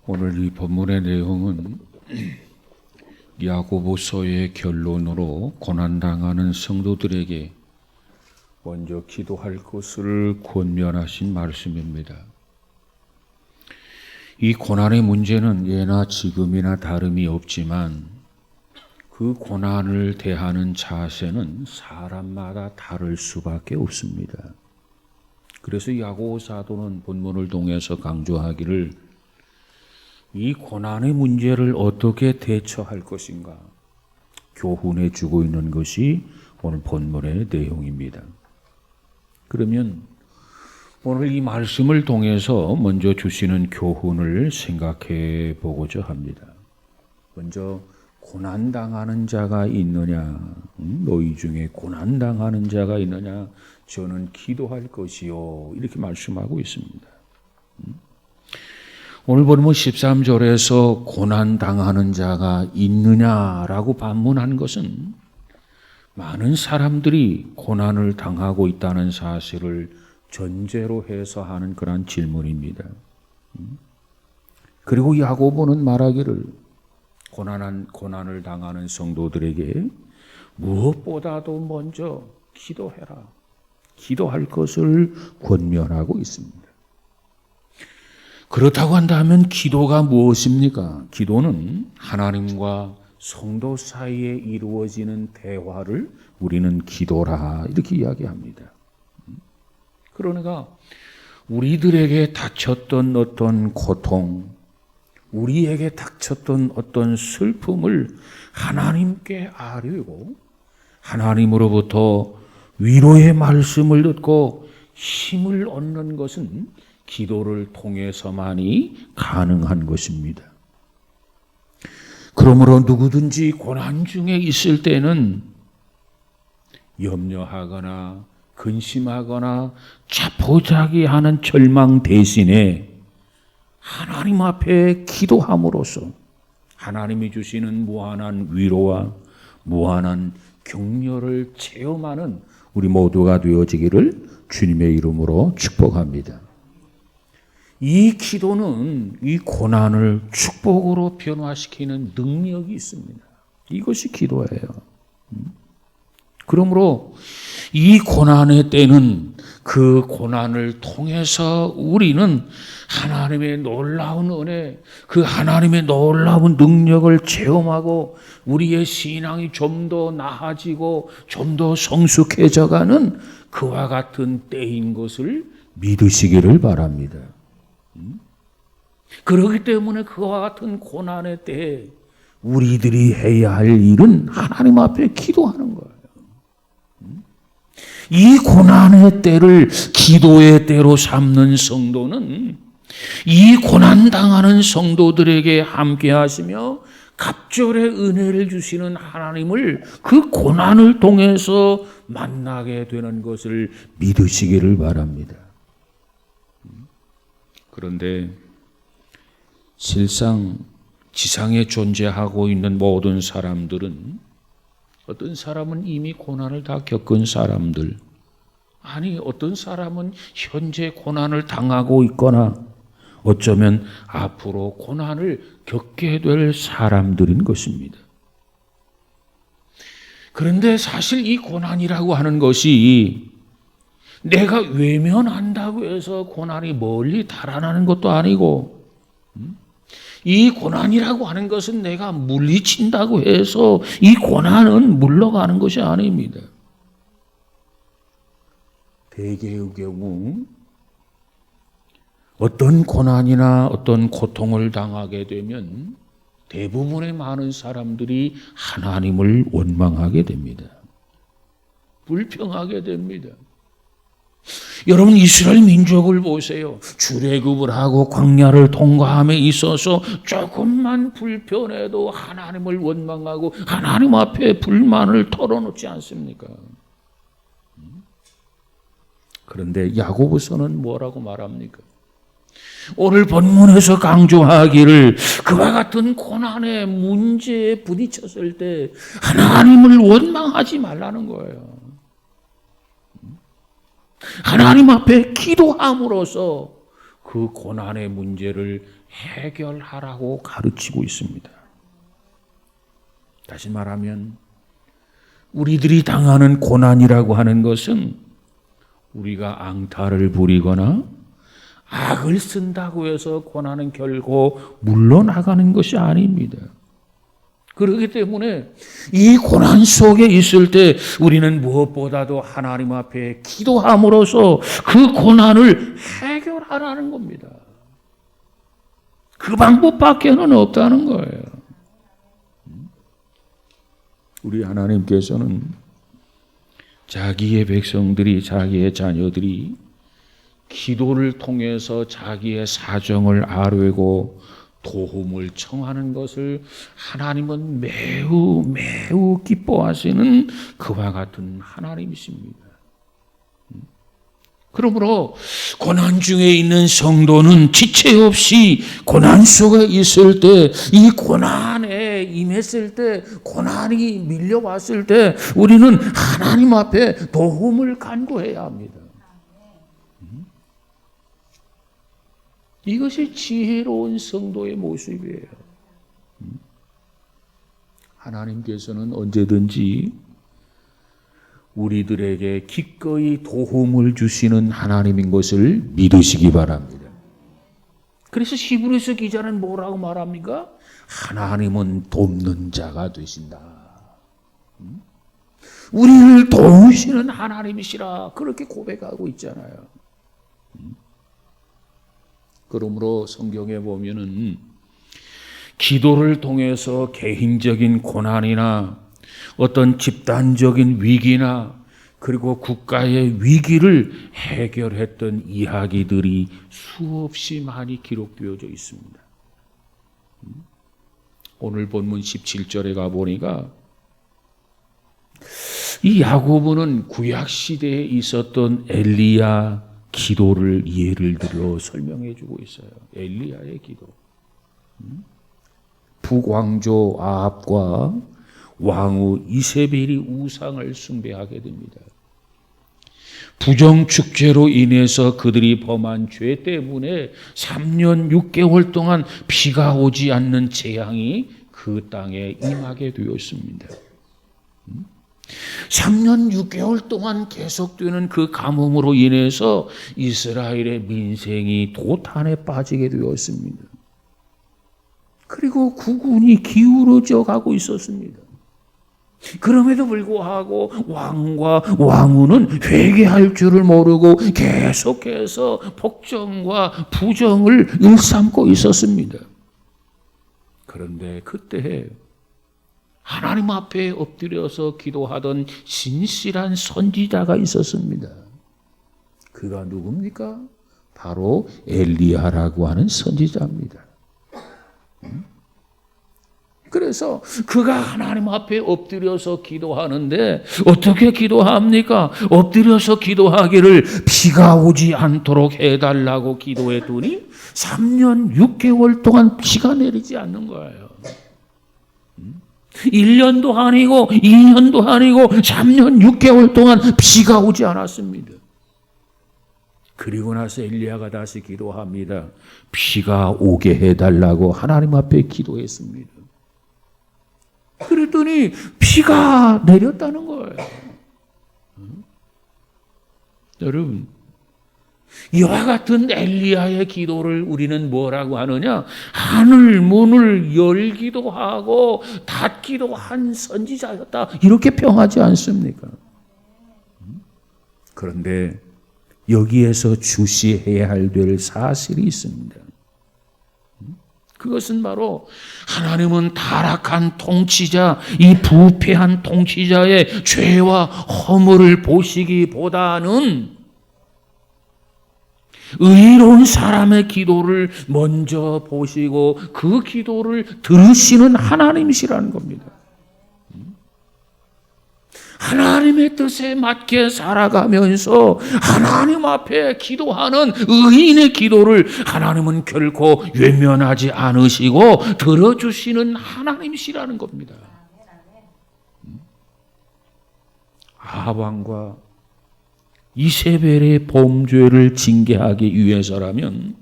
오늘 이 본문의 내용은 야고보서의 결론으로 고난당하는 성도들에게 먼저 기도할 것을 권면하신 말씀입니다. 이 고난의 문제는 예나 지금이나 다름이 없지만 그 고난을 대하는 자세는 사람마다 다를 수밖에 없습니다. 그래서 야고보 사도는 본문을 통해서 강조하기를 이 고난의 문제를 어떻게 대처할 것인가 교훈해 주고 있는 것이 오늘 본문의 내용입니다. 그러면 오늘 이 말씀을 통해서 먼저 주시는 교훈을 생각해 보고자 합니다. 먼저 고난당하는 자가 있느냐, 너희 중에 고난당하는 자가 있느냐, 저는 기도할 것이요, 이렇게 말씀하고 있습니다. 오늘 본문 13절에서 고난당하는 자가 있느냐라고 반문한 것은 많은 사람들이 고난을 당하고 있다는 사실을 전제로 해서 하는 그런 질문입니다. 그리고 야고보는 말하기를 고난을 당하는 성도들에게 무엇보다도 먼저 기도해라, 기도할 것을 권면하고 있습니다. 그렇다고 한다면 기도가 무엇입니까? 기도는 하나님과 성도 사이에 이루어지는 대화를 우리는 기도라 이렇게 이야기합니다. 그러니까 우리들에게 닥쳤던 어떤 고통, 우리에게 닥쳤던 어떤 슬픔을 하나님께 아뢰고 하나님으로부터 위로의 말씀을 듣고 힘을 얻는 것은 기도를 통해서만이 가능한 것입니다. 그러므로 누구든지 고난 중에 있을 때는 염려하거나 근심하거나 자포자기하는 절망 대신에 하나님 앞에 기도함으로써 하나님이 주시는 무한한 위로와 무한한 격려를 체험하는 우리 모두가 되어지기를 주님의 이름으로 축복합니다. 이 기도는 이 고난을 축복으로 변화시키는 능력이 있습니다. 이것이 기도예요. 그러므로 이 고난의 때는 그 고난을 통해서 우리는 하나님의 놀라운 은혜, 그 하나님의 놀라운 능력을 체험하고 우리의 신앙이 좀 더 나아지고 좀 더 성숙해져가는 그와 같은 때인 것을 믿으시기를 바랍니다. 그렇기 때문에 그와 같은 고난의 때에 우리들이 해야 할 일은 하나님 앞에 기도하는 거예요. 이 고난의 때를 기도의 때로 삼는 성도는 이 고난당하는 성도들에게 함께 하시며 갑절의 은혜를 주시는 하나님을 그 고난을 통해서 만나게 되는 것을 믿으시기를 바랍니다. 그런데 실상 지상에 존재하고 있는 모든 사람들은 어떤 사람은 이미 고난을 다 겪은 사람들, 아니 어떤 사람은 현재 고난을 당하고 있거나 어쩌면 앞으로 고난을 겪게 될 사람들인 것입니다. 그런데 사실 이 고난이라고 하는 것이 내가 외면한다고 해서 고난이 멀리 달아나는 것도 아니고, 이 고난이라고 하는 것은 내가 물리친다고 해서 이 고난은 물러가는 것이 아닙니다. 대개의 경우 어떤 고난이나 어떤 고통을 당하게 되면 대부분의 많은 사람들이 하나님을 원망하게 됩니다. 불평하게 됩니다. 여러분 이스라엘 민족을 보세요. 출애굽을 하고 광야를 통과함에 있어서 조금만 불편해도 하나님을 원망하고 하나님 앞에 불만을 털어놓지 않습니까? 그런데 야고보서는 뭐라고 말합니까? 오늘 본문에서 강조하기를 그와 같은 고난의 문제에 부딪혔을 때 하나님을 원망하지 말라는 거예요. 하나님 앞에 기도함으로써 그 고난의 문제를 해결하라고 가르치고 있습니다. 다시 말하면 우리들이 당하는 고난이라고 하는 것은 우리가 앙탈을 부리거나 악을 쓴다고 해서 고난은 결코 물러나가는 것이 아닙니다. 그렇기 때문에 이 고난 속에 있을 때 우리는 무엇보다도 하나님 앞에 기도함으로써 그 고난을 해결하라는 겁니다. 그 방법밖에는 없다는 거예요. 우리 하나님께서는 자기의 백성들이, 자기의 자녀들이 기도를 통해서 자기의 사정을 아뢰고 도움을 청하는 것을 하나님은 매우 매우 기뻐하시는 그와 같은 하나님이십니다. 그러므로 고난 중에 있는 성도는 지체 없이 고난 속에 있을 때, 이 고난에 임했을 때, 고난이 밀려왔을 때 우리는 하나님 앞에 도움을 간구해야 합니다. 이것이 지혜로운 성도의 모습이에요. 하나님께서는 언제든지 우리들에게 기꺼이 도움을 주시는 하나님인 것을 믿으시기 바랍니다. 그래서 히브리서 기자는 뭐라고 말합니까? 하나님은 돕는 자가 되신다. 우리를 도우시는 하나님이시라, 그렇게 고백하고 있잖아요. 그러므로 성경에 보면은 기도를 통해서 개인적인 고난이나 어떤 집단적인 위기나 그리고 국가의 위기를 해결했던 이야기들이 수없이 많이 기록되어져 있습니다. 오늘 본문 17절에 가보니까 이 야고보는 구약시대에 있었던 엘리야 기도를 예를 들어 설명해 주고 있어요. 엘리야의 기도. 북왕조 아합과 왕후 이세벨이 우상을 숭배하게 됩니다. 부정축제로 인해서 그들이 범한 죄 때문에 3년 6개월 동안 비가 오지 않는 재앙이 그 땅에 임하게 되었습니다. 3년 6개월 동안 계속되는 그 가뭄으로 인해서 이스라엘의 민생이 도탄에 빠지게 되었습니다. 그리고 국운이 기울어져 가고 있었습니다. 그럼에도 불구하고 왕과 왕후는 회개할 줄을 모르고 계속해서 복종과 부정을 일삼고 있었습니다. 그런데 그때 하나님 앞에 엎드려서 기도하던 신실한 선지자가 있었습니다. 그가 누굽니까? 바로 엘리야라고 하는 선지자입니다. 그래서 그가 하나님 앞에 엎드려서 기도하는데 어떻게 기도합니까? 엎드려서 기도하기를 비가 오지 않도록 해달라고 기도했더니 3년 6개월 동안 비가 내리지 않는 거예요. 1년도 아니고 2년도 아니고 3년 6개월 동안 비가 오지 않았습니다. 그리고 나서 엘리야가 다시 기도합니다. 비가 오게 해달라고 하나님 앞에 기도했습니다. 그랬더니 비가 내렸다는 거예요. 여러분, 이와 같은 엘리야의 기도를 우리는 뭐라고 하느냐? 하늘 문을 열기도 하고 닫기도 한 선지자였다, 이렇게 평하지 않습니까? 그런데 여기에서 주시해야 할 사실이 있습니다. 그것은 바로 하나님은 타락한 통치자, 이 부패한 통치자의 죄와 허물을 보시기보다는 의로운 사람의 기도를 먼저 보시고 그 기도를 들으시는 하나님이시라는 겁니다. 하나님의 뜻에 맞게 살아가면서 하나님 앞에 기도하는 의인의 기도를 하나님은 결코 외면하지 않으시고 들어주시는 하나님이시라는 겁니다. 아합 왕과 이세벨의 범죄를 징계하기 위해서라면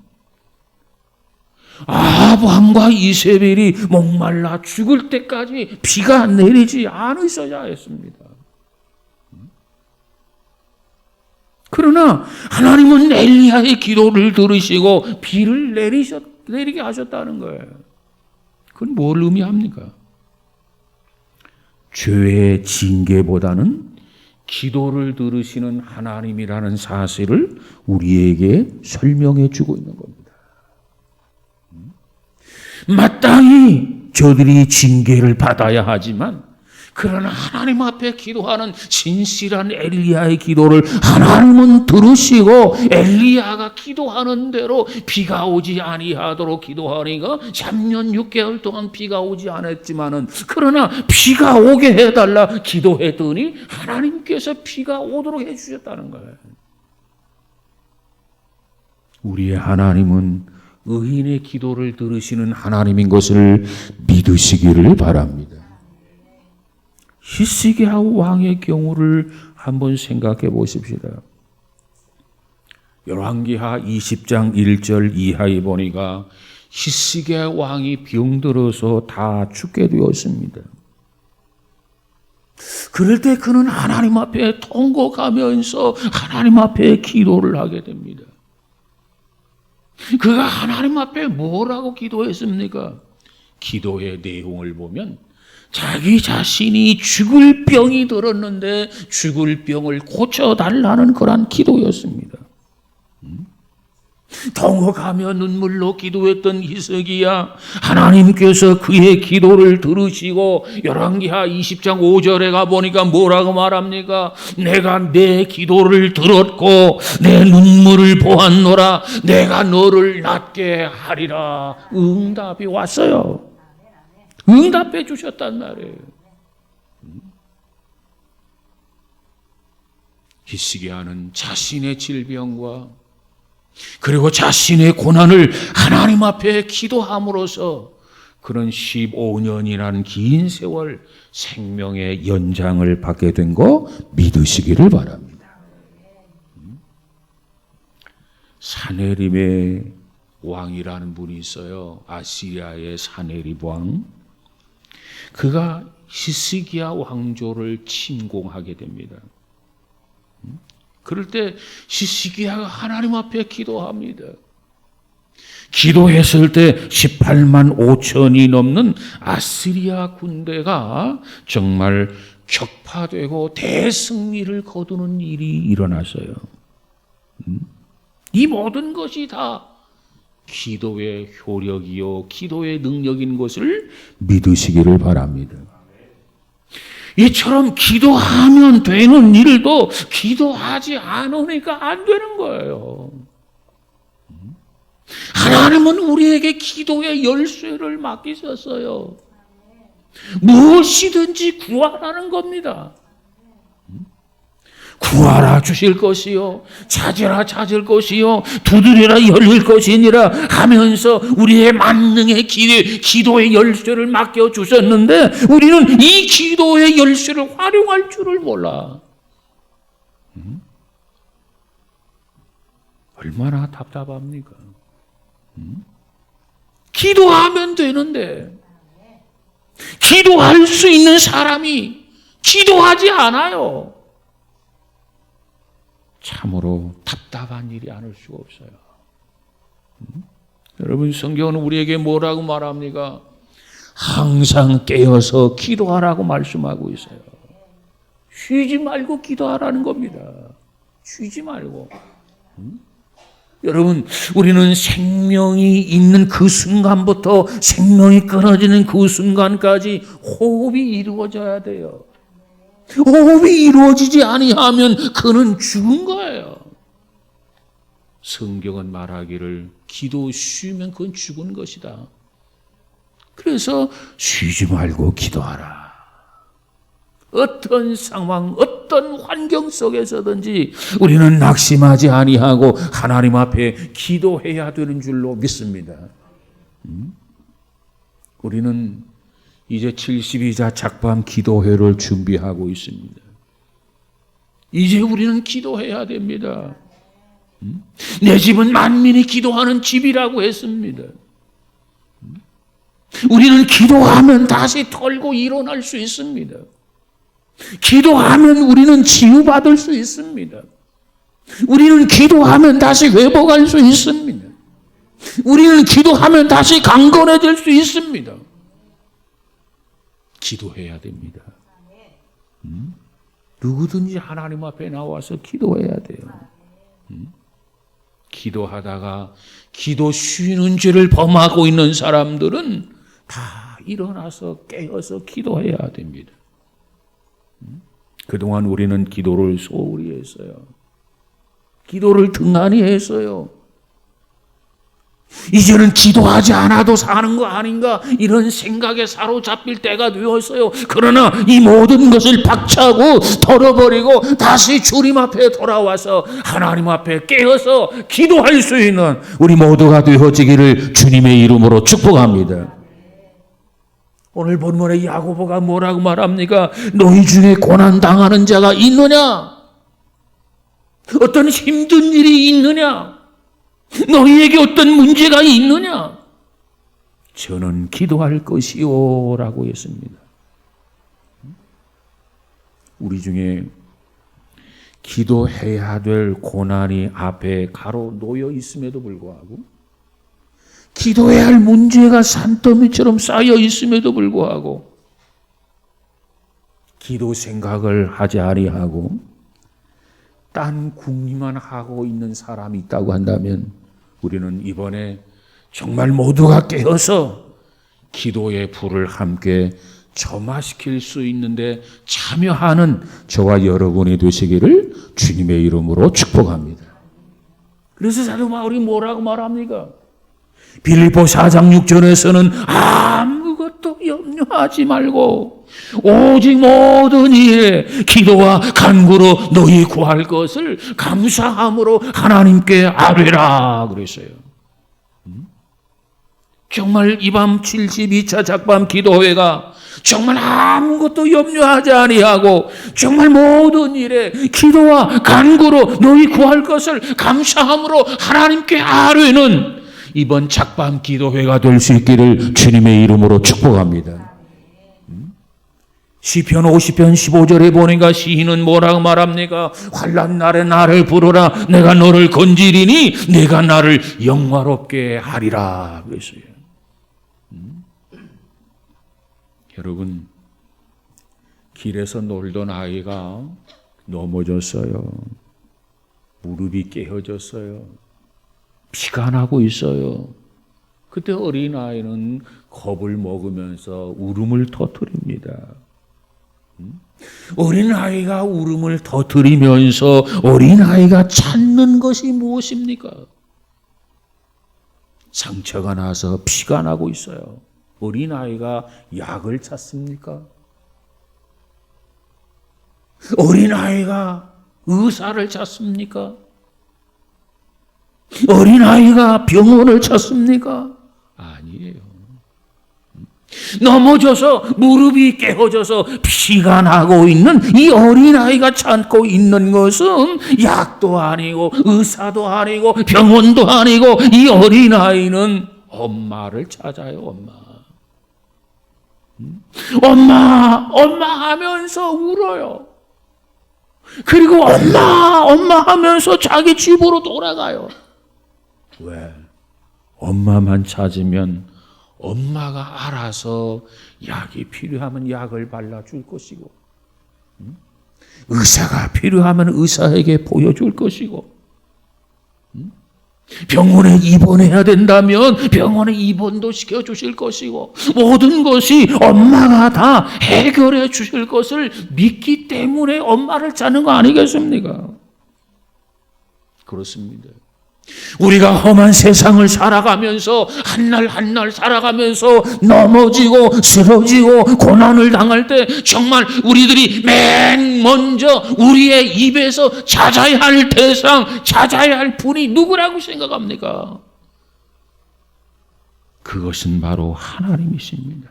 아합 왕과 이세벨이 목말라 죽을 때까지 비가 내리지 않으셔야 했습니다. 그러나 하나님은 엘리야의 기도를 들으시고 비를 내리게 하셨다는 거예요. 그건 뭘 의미합니까? 죄의 징계보다는 기도를 들으시는 하나님이라는 사실을 우리에게 설명해 주고 있는 겁니다. 마땅히 저들이 징계를 받아야 하지만 그러나 하나님 앞에 기도하는 진실한 엘리야의 기도를 하나님은 들으시고 엘리야가 기도하는 대로 비가 오지 아니하도록 기도하니까 3년 6개월 동안 비가 오지 않았지만은 그러나 비가 오게 해달라 기도했더니 하나님께서 비가 오도록 해주셨다는 거예요. 우리의 하나님은 의인의 기도를 들으시는 하나님인 것을 믿으시기를 바랍니다. 히스기야 왕의 경우를 한번 생각해 보십시다. 열왕기하 20장 1절 이하에 보니까 히스기야 왕이 병들어서 다 죽게 되었습니다. 그럴 때 그는 하나님 앞에 통곡하면서 하나님 앞에 기도를 하게 됩니다. 그가 하나님 앞에 뭐라고 기도했습니까? 기도의 내용을 보면 자기 자신이 죽을 병이 들었는데 죽을 병을 고쳐달라는 그런 기도였습니다. 통곡하며 눈물로 기도했던 히스기야 하나님께서 그의 기도를 들으시고 열왕기하 20장 5절에 가보니까 뭐라고 말합니까? 내가 내 기도를 들었고 내 눈물을 보았노라 내가 너를 낫게 하리라. 응답이 왔어요. 응답해 주셨단 말이에요. 히스기야는 자신의 질병과 그리고 자신의 고난을 하나님 앞에 기도함으로써 그런 15년이라는 긴 세월 생명의 연장을 받게 된 거 믿으시기를 바랍니다. 사네립의 왕이라는 분이 있어요. 아시리아의 사네립 왕. 그가 히스기야 왕조를 침공하게 됩니다. 그럴 때 히스기야가 하나님 앞에 기도합니다. 기도했을 때 18만 5천이 넘는 아시리아 군대가 정말 격파되고 대승리를 거두는 일이 일어났어요. 이 모든 것이 다 기도의 효력이요 기도의 능력인 것을 믿으시기를 바랍니다. 이처럼 기도하면 되는 일도 기도하지 않으니까 안 되는 거예요. 하나님은 우리에게 기도의 열쇠를 맡기셨어요. 무엇이든지 구하라는 겁니다. 구하라 주실 것이요 찾으라 찾을 것이요 두드리라 열릴 것이니라 하면서 우리의 만능의 기도의 열쇠를 맡겨주셨는데 우리는 이 기도의 열쇠를 활용할 줄을 몰라. 얼마나 답답합니까? 기도하면 되는데 기도할 수 있는 사람이 기도하지 않아요. 참으로 답답한 일이 아닐 수가 없어요. 여러분 성경은 우리에게 뭐라고 말합니까? 항상 깨어서 기도하라고 말씀하고 있어요. 쉬지 말고 기도하라는 겁니다. 쉬지 말고. 여러분 우리는 생명이 있는 그 순간부터 생명이 끊어지는 그 순간까지 호흡이 이루어져야 돼요. 호흡이 이루어지지 아니하면 그는 죽은 거예요. 성경은 말하기를 기도 쉬면 그건 죽은 것이다. 그래서 쉬지 말고 기도하라. 어떤 상황, 어떤 환경 속에서든지 우리는 낙심하지 아니하고 하나님 앞에 기도해야 되는 줄로 믿습니다. 우리는 이제 72자 작밤 기도회를 준비하고 있습니다. 이제 우리는 기도해야 됩니다. 내 집은 만민이 기도하는 집이라고 했습니다. 우리는 기도하면 다시 털고 일어날 수 있습니다. 기도하면 우리는 치유받을 수 있습니다. 우리는 기도하면 다시 회복할 수 있습니다. 우리는 기도하면 다시 강건해질 수 있습니다. 기도해야 됩니다. 누구든지 하나님 앞에 나와서 기도해야 돼요. 기도하다가 기도 쉬는 죄를 범하고 있는 사람들은 다 일어나서 깨어서 기도해야 됩니다. 그동안 우리는 기도를 소홀히 했어요. 기도를 등한히 했어요. 이제는 기도하지 않아도 사는 거 아닌가 이런 생각에 사로잡힐 때가 되었어요. 그러나 이 모든 것을 박차고 털어버리고 다시 주님 앞에 돌아와서 하나님 앞에 깨어서 기도할 수 있는 우리 모두가 되어지기를 주님의 이름으로 축복합니다. 오늘 본문에 야고보가 뭐라고 말합니까? 너희 중에 고난당하는 자가 있느냐? 어떤 힘든 일이 있느냐? 너희에게 어떤 문제가 있느냐? 저는 기도할 것이요 라고 했습니다. 우리 중에 기도해야 될 고난이 앞에 가로 놓여 있음에도 불구하고 기도해야 할 문제가 산더미처럼 쌓여 있음에도 불구하고 기도 생각을 하지 아니하고 딴 궁리만 하고 있는 사람이 있다고 한다면 우리는 이번에 정말 모두가 깨어서 기도의 불을 함께 점화시킬 수 있는데 참여하는 저와 여러분이 되시기를 주님의 이름으로 축복합니다. 그래서 사도 바울이 뭐라고 말합니까? 빌립보 4장 6절에서는 아무것도 염려하지 말고 오직 모든 일에 기도와 간구로 너희 구할 것을 감사함으로 하나님께 아뢰라 그랬어요. 정말 이 밤 72차 작밤 기도회가 정말 아무것도 염려하지 아니하고 정말 모든 일에 기도와 간구로 너희 구할 것을 감사함으로 하나님께 아뢰는 이번 작밤 기도회가 될 수 있기를 주님의 이름으로 축복합니다. 시편 50편 15절에 보니까 시인은 뭐라고 말합니까? 환난 날에 나를 부르라 내가 너를 건지리니 내가 나를 영화롭게 하리라 그랬어요. 여러분, 길에서 놀던 아이가 넘어졌어요. 무릎이 깨어졌어요. 피가 나고 있어요. 그때 어린아이는 겁을 먹으면서 울음을 터뜨립니다. 어린아이가 울음을 터뜨리면서 어린아이가 찾는 것이 무엇입니까? 상처가 나서 피가 나고 있어요. 어린아이가 약을 찾습니까? 어린아이가 의사를 찾습니까? 어린아이가 병원을 찾습니까? 아니에요. 넘어져서 무릎이 깨어져서 피가 나고 있는 이 어린아이가 찾고 있는 것은 약도 아니고 의사도 아니고 병원도 아니고 이 어린아이는 엄마를 찾아요. 엄마 하면서 울어요. 그리고 엄마 하면서 자기 집으로 돌아가요. 왜? 엄마만 찾으면 엄마가 알아서 약이 필요하면 약을 발라줄 것이고 의사가 필요하면 의사에게 보여줄 것이고 병원에 입원해야 된다면 병원에 입원도 시켜주실 것이고 모든 것이 엄마가 다 해결해 주실 것을 믿기 때문에 엄마를 찾는 거 아니겠습니까? 그렇습니다. 우리가 험한 세상을 살아가면서 한 날 살아가면서 넘어지고 쓰러지고 고난을 당할 때 정말 우리들이 맨 먼저 우리의 입에서 찾아야 할 대상, 찾아야 할 분이 누구라고 생각합니까? 그것은 바로 하나님이십니다.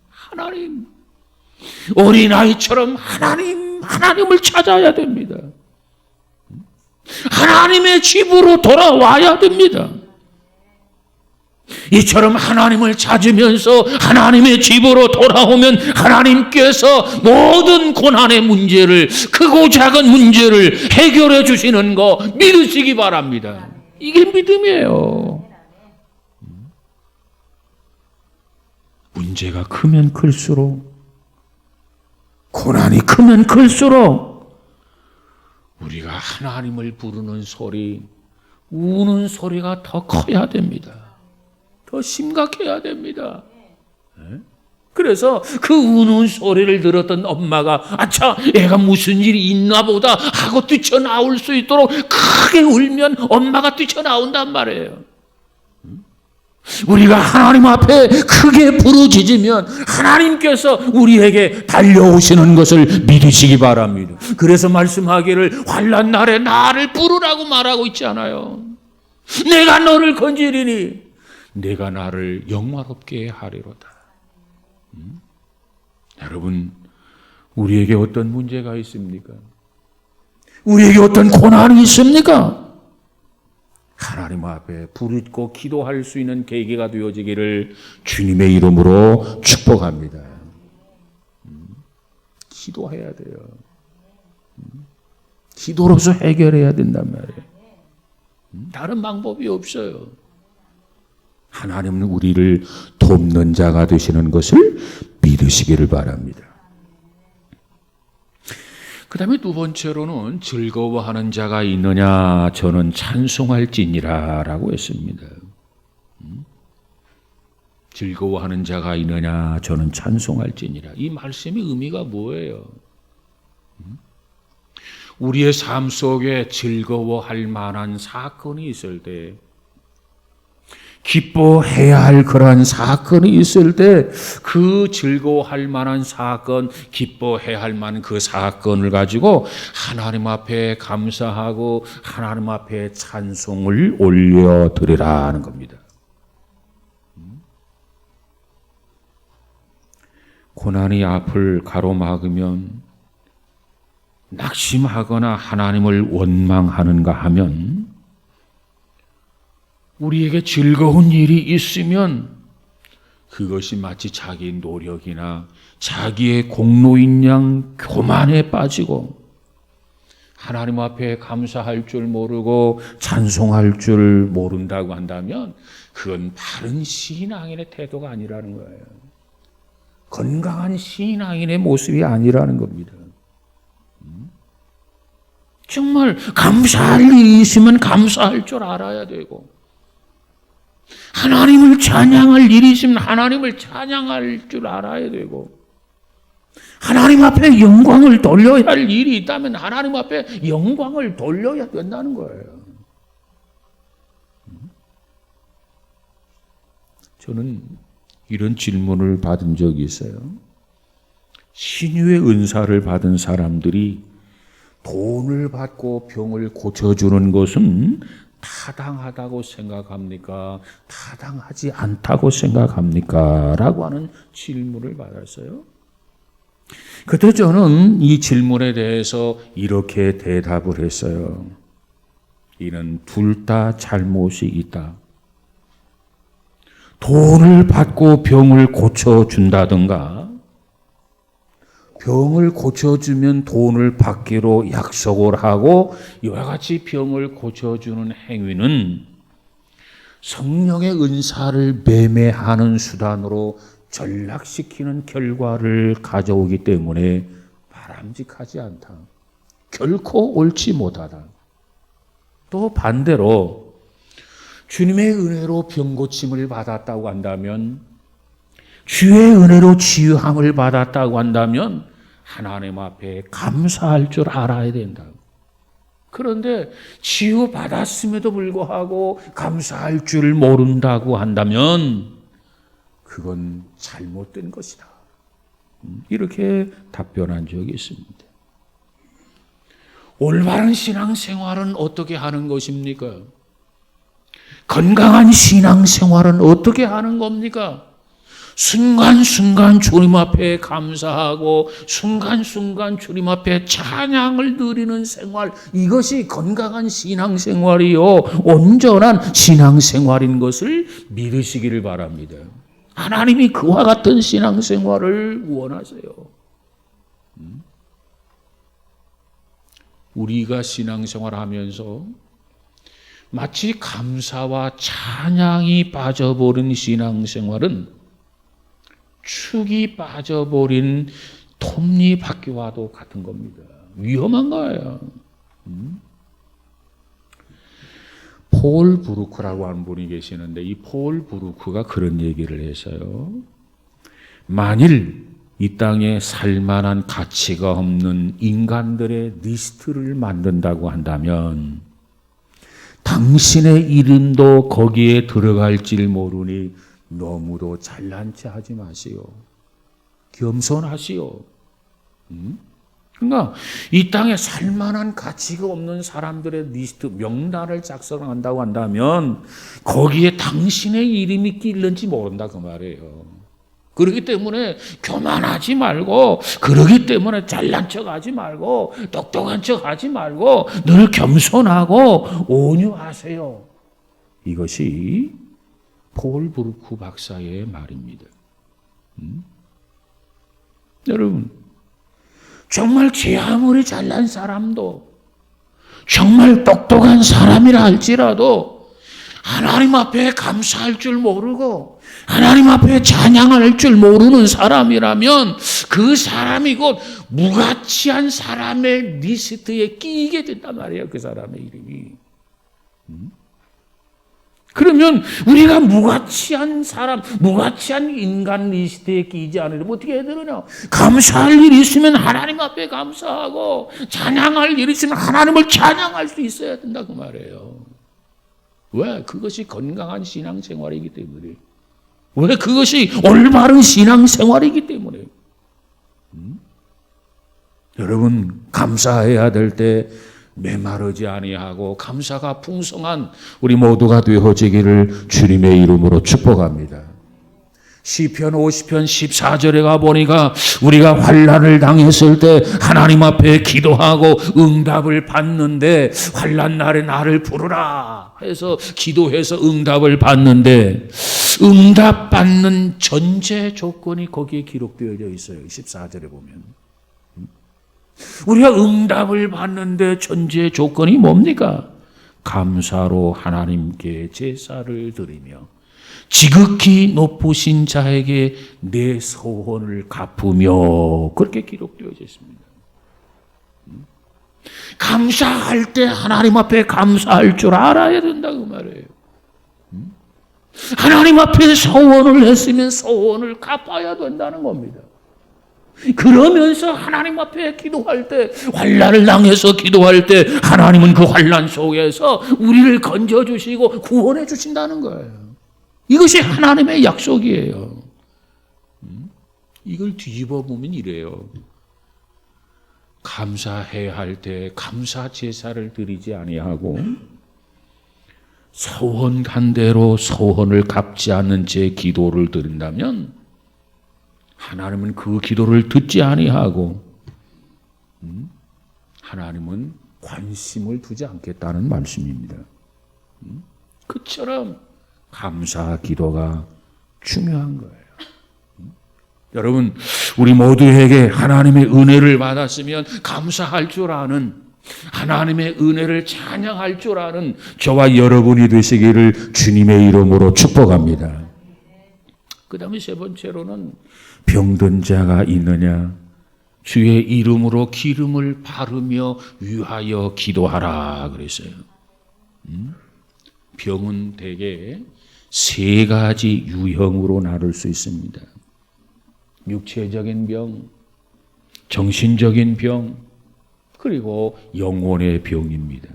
하나님. 어린아이처럼 하나님을 찾아야 됩니다. 하나님의 집으로 돌아와야 됩니다. 이처럼 하나님을 찾으면서 하나님의 집으로 돌아오면 하나님께서 모든 고난의 문제를, 크고 작은 문제를 해결해 주시는 거 믿으시기 바랍니다. 이게 믿음이에요. 문제가 크면 클수록, 고난이 크면 클수록 우리가 하나님을 부르는 소리, 우는 소리가 더 커야 됩니다. 더 심각해야 됩니다. 그래서 그 우는 소리를 들었던 엄마가 아차, 애가 무슨 일이 있나 보다 하고 뛰쳐나올 수 있도록 크게 울면 엄마가 뛰쳐나온단 말이에요. 우리가 하나님 앞에 크게 부르짖으면 하나님께서 우리에게 달려오시는 것을 믿으시기 바랍니다. 그래서 말씀하기를 환난 날에 나를 부르라고 말하고 있지 않아요. 내가 너를 건지리니 내가 나를 영화롭게 하리로다. 여러분, 우리에게 어떤 문제가 있습니까? 우리에게 어떤 고난이 있습니까? 하나님 앞에 부르짖고 기도할 수 있는 계기가 되어지기를 주님의 이름으로 축복합니다. 기도해야 돼요. 기도로서 해결해야 된단 말이에요. 다른 방법이 없어요. 하나님은 우리를 돕는 자가 되시는 것을 믿으시기를 바랍니다. 그 다음에 두 번째로는 즐거워하는 자가 있느냐 저는 찬송할지니라 라고 했습니다. 즐거워하는 자가 있느냐 저는 찬송할지니라. 이 말씀의 의미가 뭐예요? 우리의 삶 속에 즐거워할 만한 사건이 있을 때, 기뻐해야 할 그러한 사건이 있을 때 그 즐거워할 만한 사건, 기뻐해야 할 만한 그 사건을 가지고 하나님 앞에 감사하고 하나님 앞에 찬송을 올려드리라 하는 겁니다. 고난이 앞을 가로막으면 낙심하거나 하나님을 원망하는가 하면, 우리에게 즐거운 일이 있으면 그것이 마치 자기 노력이나 자기의 공로인 양 교만에 빠지고 하나님 앞에 감사할 줄 모르고 찬송할 줄 모른다고 한다면 그건 바른 신앙인의 태도가 아니라는 거예요. 건강한 신앙인의 모습이 아니라는 겁니다. 정말 감사할 일이 있으면 감사할 줄 알아야 되고, 하나님을 찬양할 일이 있으면 하나님을 찬양할 줄 알아야 되고, 하나님 앞에 영광을 돌려야 할 일이 있다면 하나님 앞에 영광을 돌려야 된다는 거예요. 저는 이런 질문을 받은 적이 있어요. 신유의 은사를 받은 사람들이 돈을 받고 병을 고쳐주는 것은 타당하다고 생각합니까? 타당하지 않다고 생각합니까? 라고 하는 질문을 받았어요. 그때 저는 이 질문에 대해서 이렇게 대답을 했어요. 이는 둘 다 잘못이 있다. 돈을 받고 병을 고쳐준다든가, 병을 고쳐주면 돈을 받기로 약속을 하고 이와 같이 병을 고쳐주는 행위는 성령의 은사를 매매하는 수단으로 전락시키는 결과를 가져오기 때문에 바람직하지 않다. 결코 옳지 못하다. 또 반대로 주님의 은혜로 병고침을 받았다고 한다면, 주의 은혜로 치유함을 받았다고 한다면 하나님 앞에 감사할 줄 알아야 된다. 그런데 치유받았음에도 불구하고 감사할 줄 모른다고 한다면 그건 잘못된 것이다. 이렇게 답변한 적이 있습니다. 올바른 신앙생활은 어떻게 하는 것입니까? 건강한 신앙생활은 어떻게 하는 겁니까? 순간순간 주님 앞에 감사하고 순간순간 주님 앞에 찬양을 드리는 생활, 이것이 건강한 신앙생활이요 온전한 신앙생활인 것을 믿으시기를 바랍니다. 하나님이 그와 같은 신앙생활을 원하세요. 우리가 신앙생활하면서 마치 감사와 찬양이 빠져버린 신앙생활은 축이 빠져버린 톱니바퀴와도 같은 겁니다. 위험한 거예요. 폴 브루크라고 하는 분이 계시는데 이 폴 브루크가 그런 얘기를 했어요. 만일 이 땅에 살만한 가치가 없는 인간들의 리스트를 만든다고 한다면 당신의 이름도 거기에 들어갈지 모르니 너무도 잘난 체 하지 마시오. 겸손하시오. 그러니까 이 땅에 살만한 가치가 없는 사람들의 리스트, 명단을 작성한다고 한다면 거기에 당신의 이름이 끼는지 모른다 그 말이에요. 그렇기 때문에 교만하지 말고, 그러기 때문에 잘난 척하지 말고, 똑똑한 척하지 말고 늘 겸손하고 온유하세요. 이것이 폴 브루크 박사의 말입니다. 여러분, 정말 제 아무리 잘난 사람도, 정말 똑똑한 사람이라 할지라도 하나님 앞에 감사할 줄 모르고 하나님 앞에 찬양할 줄 모르는 사람이라면 그 사람이 곧 무가치한 사람의 리스트에 끼게 된단 말이에요. 그 사람의 이름이. 그러면 우리가 무가치한 사람, 무가치한 인간 리스트에 끼지 않으려면 어떻게 해야 되느냐? 감사할 일이 있으면 하나님 앞에 감사하고 찬양할 일이 있으면 하나님을 찬양할 수 있어야 된다 그 말이에요. 왜? 그것이 건강한 신앙생활이기 때문에. 왜? 그것이 올바른 신앙생활이기 때문에. 여러분, 감사해야 될 때 메마르지 아니하고 감사가 풍성한 우리 모두가 되어지기를 주님의 이름으로 축복합니다. 시편 50편 14절에 가보니까 우리가 환난을 당했을 때 하나님 앞에 기도하고 응답을 받는데, 환난 날에 나를 부르라 해서 기도해서 응답을 받는데 응답받는 전제 조건이 거기에 기록되어 있어요. 14절에 보면. 우리가 응답을 받는데 전제 조건이 뭡니까? 감사로 하나님께 제사를 드리며 지극히 높으신 자에게 내 소원을 갚으며, 그렇게 기록되어 있습니다. 감사할 때 하나님 앞에 감사할 줄 알아야 된다고 말해요. 하나님 앞에 소원을 했으면 소원을 갚아야 된다는 겁니다. 그러면서 하나님 앞에 기도할 때, 환난을 당해서 기도할 때 하나님은 그 환난 속에서 우리를 건져주시고 구원해 주신다는 거예요. 이것이 하나님의 약속이에요. 이걸 뒤집어 보면 이래요. 감사해야 할 때 감사 제사를 드리지 아니하고 소원한 대로 소원을 갚지 않는 채 기도를 드린다면 하나님은 그 기도를 듣지 아니하고 하나님은 관심을 두지 않겠다는 말씀입니다. 그처럼 감사 기도가 중요한 거예요. 여러분, 우리 모두에게 하나님의 은혜를 받았으면 감사할 줄 아는, 하나님의 은혜를 찬양할 줄 아는 저와 여러분이 되시기를 주님의 이름으로 축복합니다. 그 다음에 세 번째로는 병든 자가 있느냐? 주의 이름으로 기름을 바르며 위하여 기도하라 그랬어요. 병은 대개 세 가지 유형으로 나눌 수 있습니다. 육체적인 병, 정신적인 병, 그리고 영혼의 병입니다.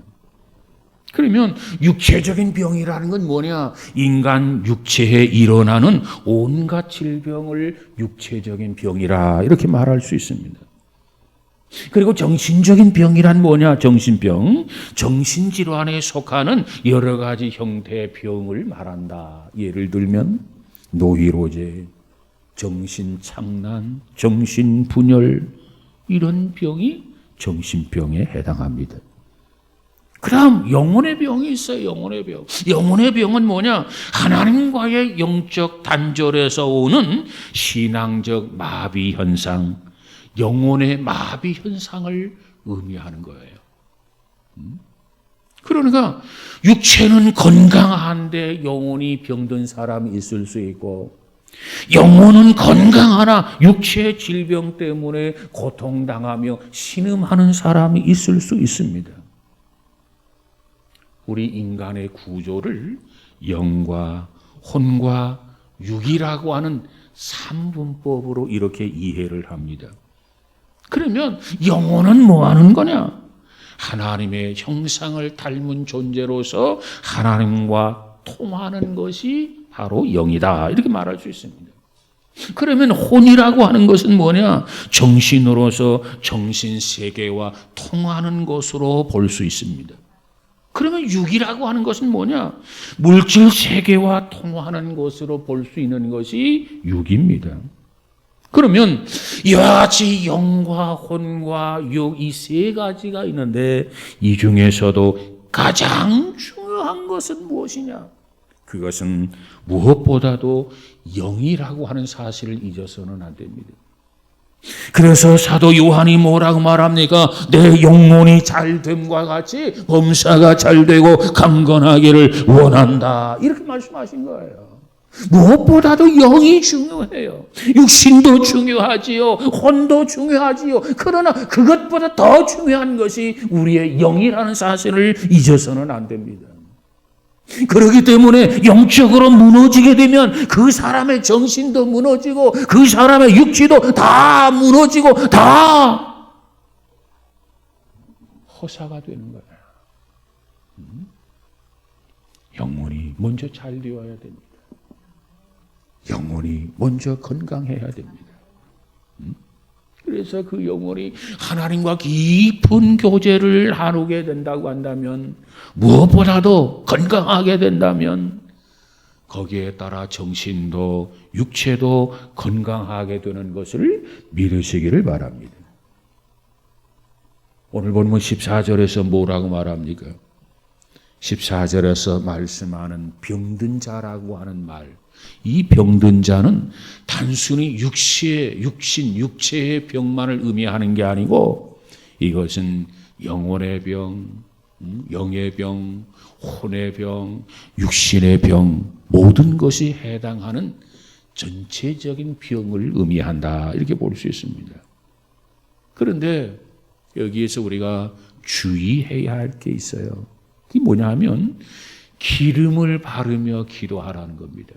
그러면 육체적인 병이라는 건 뭐냐? 인간 육체에 일어나는 온갖 질병을 육체적인 병이라 이렇게 말할 수 있습니다. 그리고 정신적인 병이란 뭐냐? 정신병, 정신질환에 속하는 여러 가지 형태의 병을 말한다. 예를 들면 노이로제, 정신착란, 정신분열 이런 병이 정신병에 해당합니다. 그다음 영혼의 병이 있어요. 영혼의 병. 영혼의 병은 뭐냐? 하나님과의 영적 단절에서 오는 신앙적 마비 현상, 영혼의 마비 현상을 의미하는 거예요. 그러니까 육체는 건강한데 영혼이 병든 사람이 있을 수 있고, 영혼은 건강하나 육체의 질병 때문에 고통당하며 신음하는 사람이 있을 수 있습니다. 우리 인간의 구조를 영과 혼과 육이라고 하는 삼분법으로 이렇게 이해를 합니다. 그러면 영혼은 뭐 하는 거냐? 하나님의 형상을 닮은 존재로서 하나님과 통하는 것이 바로 영이다, 이렇게 말할 수 있습니다. 그러면 혼이라고 하는 것은 뭐냐? 정신으로서 정신세계와 통하는 것으로 볼 수 있습니다. 그러면 육이라고 하는 것은 뭐냐? 물질 세계와 통하는 것으로 볼 수 있는 것이 육입니다. 그러면 이와 같이 영과 혼과 육, 이 세 가지가 있는데 이 중에서도 가장 중요한 것은 무엇이냐? 그것은 무엇보다도 영이라고 하는 사실을 잊어서는 안 됩니다. 그래서 사도 요한이 뭐라고 말합니까? 내 영혼이 잘됨과 같이 범사가 잘되고 강건하기를 원한다, 이렇게 말씀하신 거예요. 무엇보다도 영이 중요해요. 육신도 중요하지요, 혼도 중요하지요. 그러나 그것보다 더 중요한 것이 우리의 영이라는 사실을 잊어서는 안 됩니다. 그렇기 때문에 영적으로 무너지게 되면 그 사람의 정신도 무너지고 그 사람의 육체도 다 무너지고 다 허사가 되는 거예요. 영혼이 먼저 잘 되어야 됩니다. 영혼이 먼저 건강해야 됩니다. 그래서 그 영혼이 하나님과 깊은 교제를 나누게 된다고 한다면, 무엇보다도 건강하게 된다면 거기에 따라 정신도 육체도 건강하게 되는 것을 믿으시기를 바랍니다. 오늘 본문 14절에서 뭐라고 말합니까? 14절에서 말씀하는 병든 자라고 하는 말, 이 병든 자는 단순히 육체의 병만을 의미하는 게 아니고, 이것은 영혼의 병, 영의 병, 혼의 병, 육신의 병, 모든 것이 해당하는 전체적인 병을 의미한다, 이렇게 볼 수 있습니다. 그런데 여기에서 우리가 주의해야 할 게 있어요. 그게 뭐냐 하면 기름을 바르며 기도하라는 겁니다.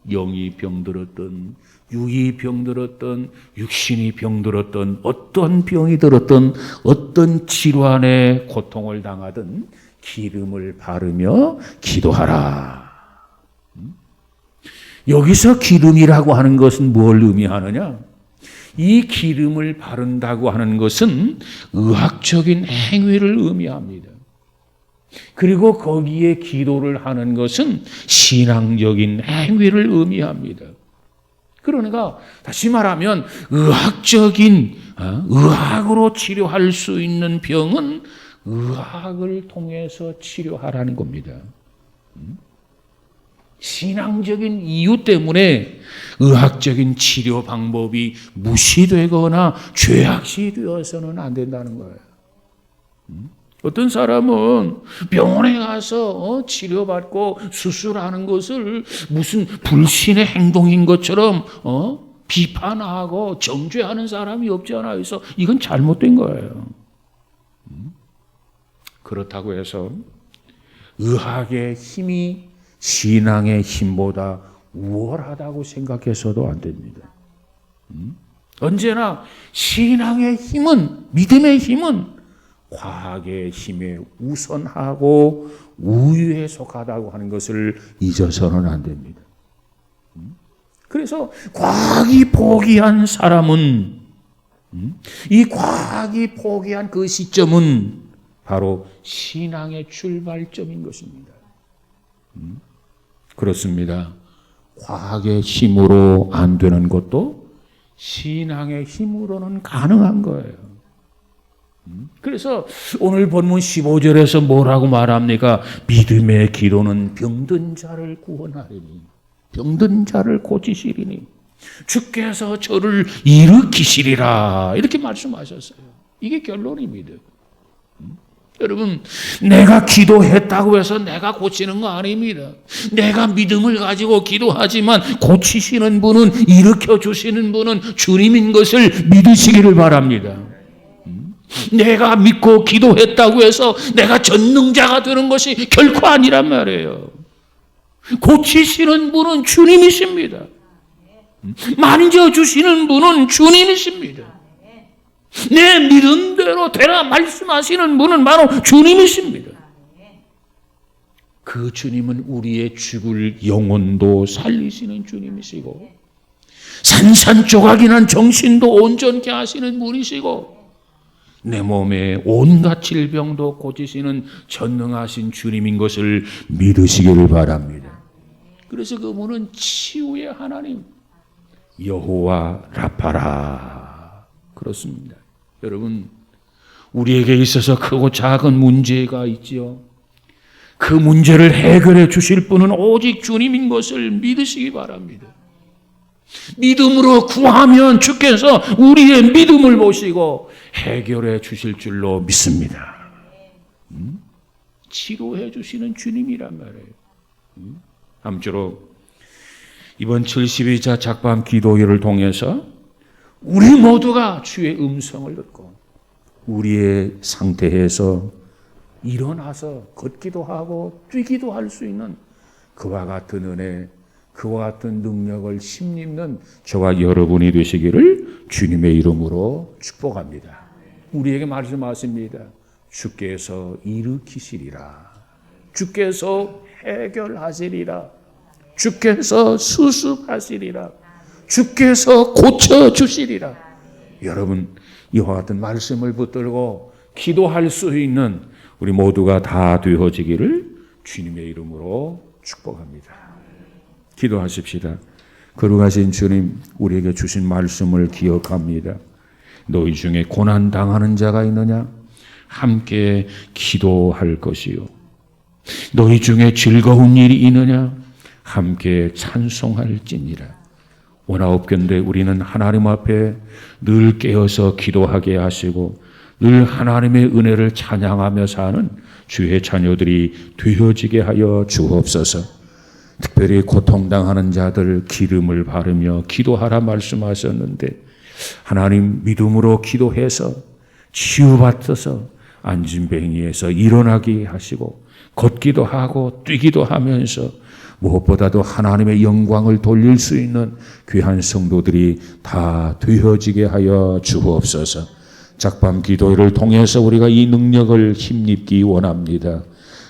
영이 병들었던, 육이 병들었던, 육신이 병들었던, 어떤 병이 들었던, 어떤 질환에 고통을 당하든 기름을 바르며 기도하라. 여기서 기름이라고 하는 것은 뭘 의미하느냐? 이 기름을 바른다고 하는 것은 의학적인 행위를 의미합니다. 그리고 거기에 기도를 하는 것은 신앙적인 행위를 의미합니다. 그러니까 다시 말하면 의학으로 치료할 수 있는 병은 의학을 통해서 치료하라는 겁니다. 신앙적인 이유 때문에 의학적인 치료 방법이 무시되거나 죄악시되어서는 안 된다는 거예요. 어떤 사람은 병원에 가서 치료받고 수술하는 것을 무슨 불신의 행동인 것처럼 비판하고 정죄하는 사람이 없잖아요. 그래서 이건 잘못된 거예요. 그렇다고 해서 의학의 힘이 신앙의 힘보다 우월하다고 생각해서도 안 됩니다. 언제나 신앙의 힘은, 믿음의 힘은 과학의 힘에 우선하고 우위에 속하다고 하는 것을 잊어서는 안 됩니다. 그래서 과학이 포기한 사람은, 이 과학이 포기한 그 시점은 바로 신앙의 출발점인 것입니다. 그렇습니다. 과학의 힘으로 안 되는 것도 신앙의 힘으로는 가능한 거예요. 그래서 오늘 본문 15절에서 뭐라고 말합니까? 믿음의 기도는 병든 자를 구원하리니 병든 자를 고치시리니 주께서 저를 일으키시리라 이렇게 말씀하셨어요. 이게 결론입니다. 여러분, 내가 기도했다고 해서 내가 고치는 거 아닙니다. 내가 믿음을 가지고 기도하지만 고치시는 분은, 일으켜 주시는 분은 주님인 것을 믿으시기를 바랍니다. 내가 믿고 기도했다고 해서 내가 전능자가 되는 것이 결코 아니란 말이에요. 고치시는 분은 주님이십니다. 만져주시는 분은 주님이십니다. 내 믿음대로 되라 말씀하시는 분은 바로 주님이십니다. 그 주님은 우리의 죽을 영혼도 살리시는 주님이시고 산산조각이 난 정신도 온전케 하시는 분이시고 내 몸의 온갖 질병도 고치시는 전능하신 주님인 것을 믿으시기를 바랍니다. 그래서 그분은 치유의 하나님, 여호와 라파라. 그렇습니다. 여러분, 우리에게 있어서 크고 작은 문제가 있지요. 그 문제를 해결해 주실 분은 오직 주님인 것을 믿으시기 바랍니다. 믿음으로 구하면 주께서 우리의 믿음을 보시고 해결해 주실 줄로 믿습니다. 치료해 주시는 주님이란 말이에요. 아무쪼록 이번 72자 작밤 기도회를 통해서 우리 모두가 주의 음성을 듣고 우리의 상태에서 일어나서 걷기도 하고 뛰기도 할 수 있는 그와 같은 은혜, 그와 같은 능력을 힘입는 저와 여러분이 되시기를 주님의 이름으로 축복합니다. 우리에게 말씀하십니다. 주께서 일으키시리라. 주께서 해결하시리라. 주께서 수습하시리라. 주께서 고쳐주시리라. 여러분, 이와 같은 말씀을 붙들고 기도할 수 있는 우리 모두가 다 되어지기를 주님의 이름으로 축복합니다. 기도하십시다. 거룩하신 주님, 우리에게 주신 말씀을 기억합니다. 너희 중에 고난당하는 자가 있느냐? 함께 기도할 것이요. 너희 중에 즐거운 일이 있느냐? 함께 찬송할지니라. 원하옵건대 우리는 하나님 앞에 늘 깨어서 기도하게 하시고 늘 하나님의 은혜를 찬양하며 사는 주의 자녀들이 되어지게 하여 주옵소서. 특별히 고통당하는 자들 기름을 바르며 기도하라 말씀하셨는데 하나님 믿음으로 기도해서 치유받아서 안진뱅이에서 일어나게 하시고 걷기도 하고 뛰기도 하면서 무엇보다도 하나님의 영광을 돌릴 수 있는 귀한 성도들이 다 되어지게 하여 주옵소서. 작밤 기도회를 통해서 우리가 이 능력을 힘입기 원합니다.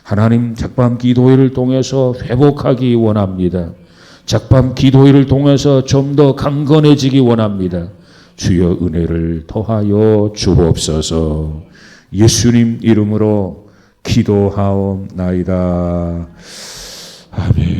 하나님, 작밤 기도회를 통해서 회복하기 원합니다. 작밤 기도회를 통해서 좀 더 강건해지기 원합니다. 주여 은혜를 더하여 주옵소서. 예수님 이름으로 기도하옵나이다. 아멘.